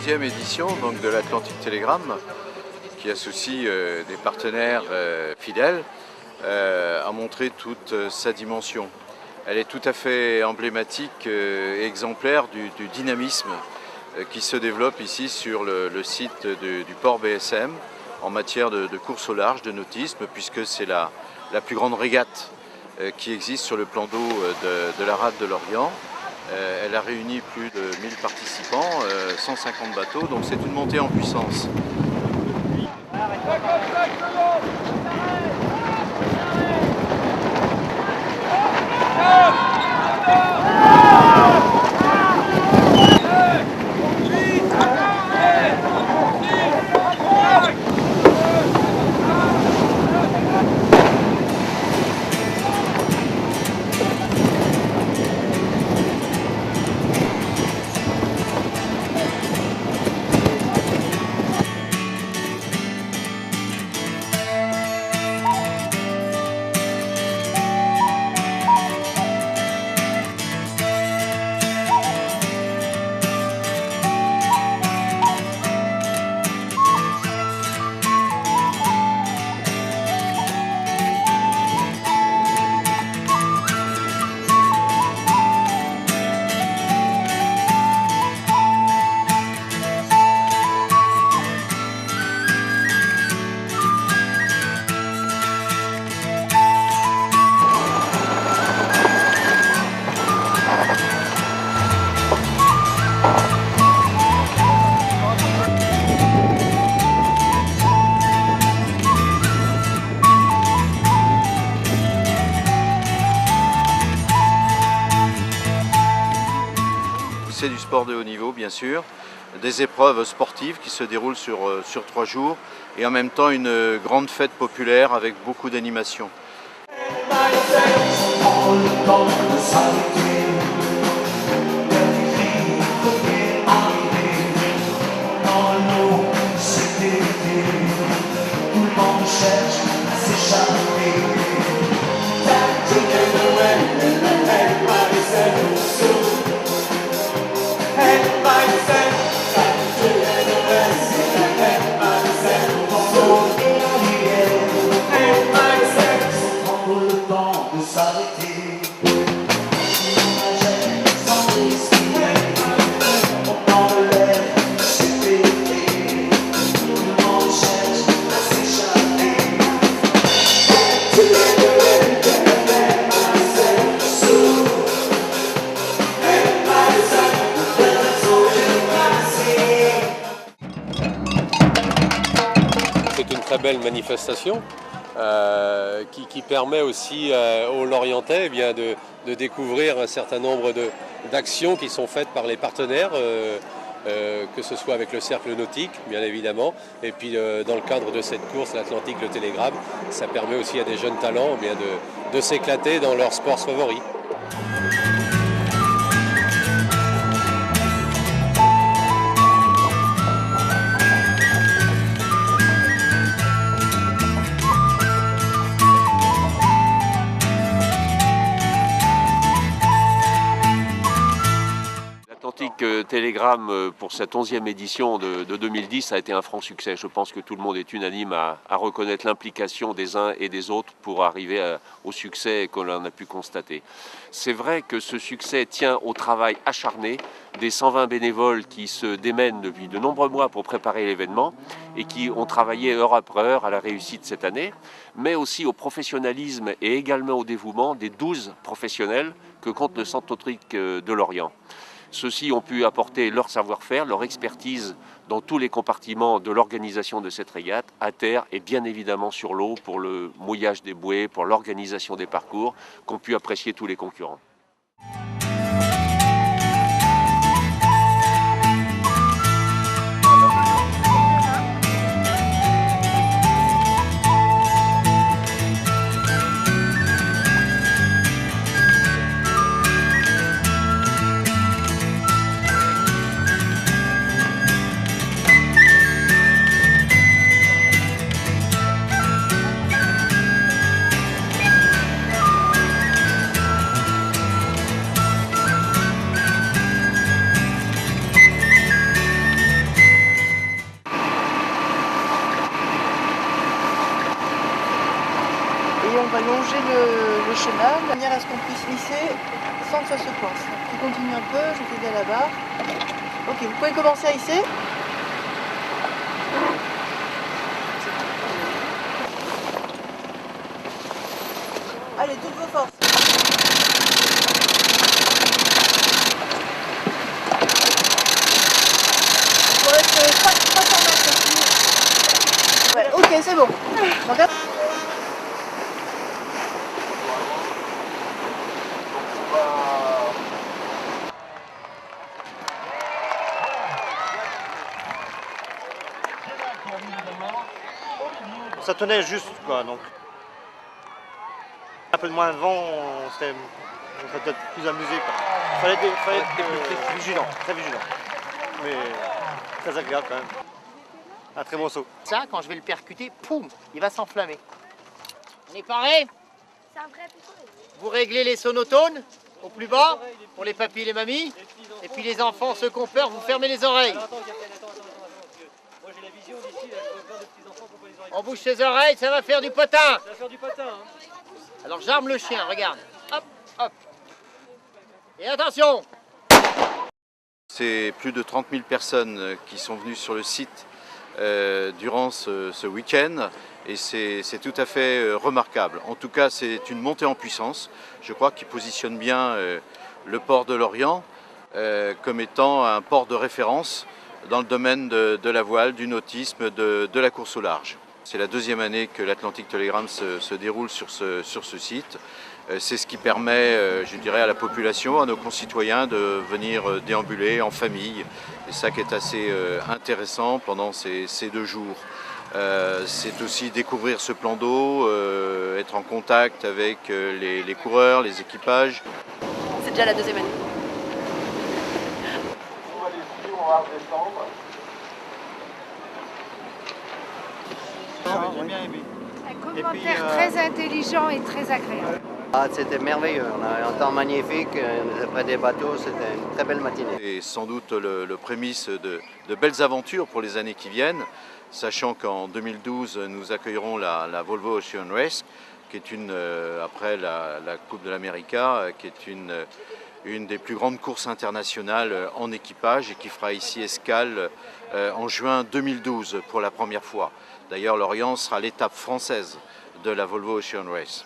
11e édition donc, de l'Atlantic Telegram, qui associe des partenaires fidèles, a montré toute sa dimension. Elle est tout à fait emblématique et exemplaire du dynamisme qui se développe ici sur le site du port BSM en matière de course au large, de nautisme, puisque c'est la plus grande régate qui existe sur le plan d'eau de la rade de l'Orient. Elle a réuni plus de 1000 participants, 150 bateaux, donc c'est une montée en puissance. C'est du sport de haut niveau, bien sûr, des épreuves sportives qui se déroulent sur 3 jours et en même temps une grande fête populaire avec beaucoup d'animation. C'est une très belle manifestation qui permet aussi aux Lorientais de découvrir un certain nombre d'actions qui sont faites par les partenaires, que ce soit avec le cercle nautique, bien évidemment, et puis dans le cadre de cette course, l'Atlantic, le Telegram, ça permet aussi à des jeunes talents de s'éclater dans leurs sports favoris. L'Atlantic Telegram pour cette 11e édition de 2010 a été un franc succès. Je pense que tout le monde est unanime à reconnaître l'implication des uns et des autres pour arriver au succès que l'on a pu constater. C'est vrai que ce succès tient au travail acharné des 120 bénévoles qui se démènent depuis de nombreux mois pour préparer l'événement et qui ont travaillé heure après heure à la réussite cette année, mais aussi au professionnalisme et également au dévouement des 12 professionnels que compte le Centre nautique de Lorient. Ceux-ci ont pu apporter leur savoir-faire, leur expertise dans tous les compartiments de l'organisation de cette régate, à terre et bien évidemment sur l'eau pour le mouillage des bouées, pour l'organisation des parcours qu'ont pu apprécier tous les concurrents. chenal, de manière à ce qu'on puisse lisser sans que ça se coince. Je continue un peu, je fais bien la barre. Ok, vous pouvez commencer à hisser. Allez, toutes vos forces. Il vous reste 300 mètres aussi. Ouais, ok, c'est bon. Donc, ça tenait juste, quoi, donc un peu de moins de vent, on serait peut-être plus amusé. Il fallait être vigilant, très vigilant, mais très agréable quand même. Un très bon saut. Ça, quand je vais le percuter, poum, il va s'enflammer. On est paré? C'est un vrai pistolet. Vous réglez les sonotones au plus bas pour les papis et les mamies. Et puis les enfants, ceux qui ont peur, vous fermez les oreilles. On bouge ses oreilles, ça va faire du potin. Ça va faire du potin. Alors j'arme le chien, regarde. Hop, hop. Et attention. C'est plus de 30 000 personnes qui sont venues sur le site durant ce week-end et c'est tout à fait remarquable. En tout cas, c'est une montée en puissance, je crois, qui positionne bien le port de Lorient comme étant un port de référence dans le domaine de la voile, du nautisme, de la course au large. C'est la deuxième année que l'Atlantic Telegram se déroule sur ce site. C'est ce qui permet, je dirais, à la population, à nos concitoyens de venir déambuler en famille. Et ça qui est assez intéressant pendant ces 2 jours. C'est aussi découvrir ce plan d'eau, être en contact avec les coureurs, les équipages. C'est déjà la deuxième année. J'ai bien aimé. Un commentaire très intelligent et très agréable. Ah, c'était merveilleux, on a un temps magnifique, on était près des bateaux, c'était une très belle matinée. C'est sans doute le prémisse de belles aventures pour les années qui viennent, sachant qu'en 2012 nous accueillerons la Volvo Ocean Race, qui est après la Coupe de l'America, qui est une des plus grandes courses internationales en équipage et qui fera ici escale en juin 2012 pour la première fois. D'ailleurs, Lorient sera l'étape française de la Volvo Ocean Race.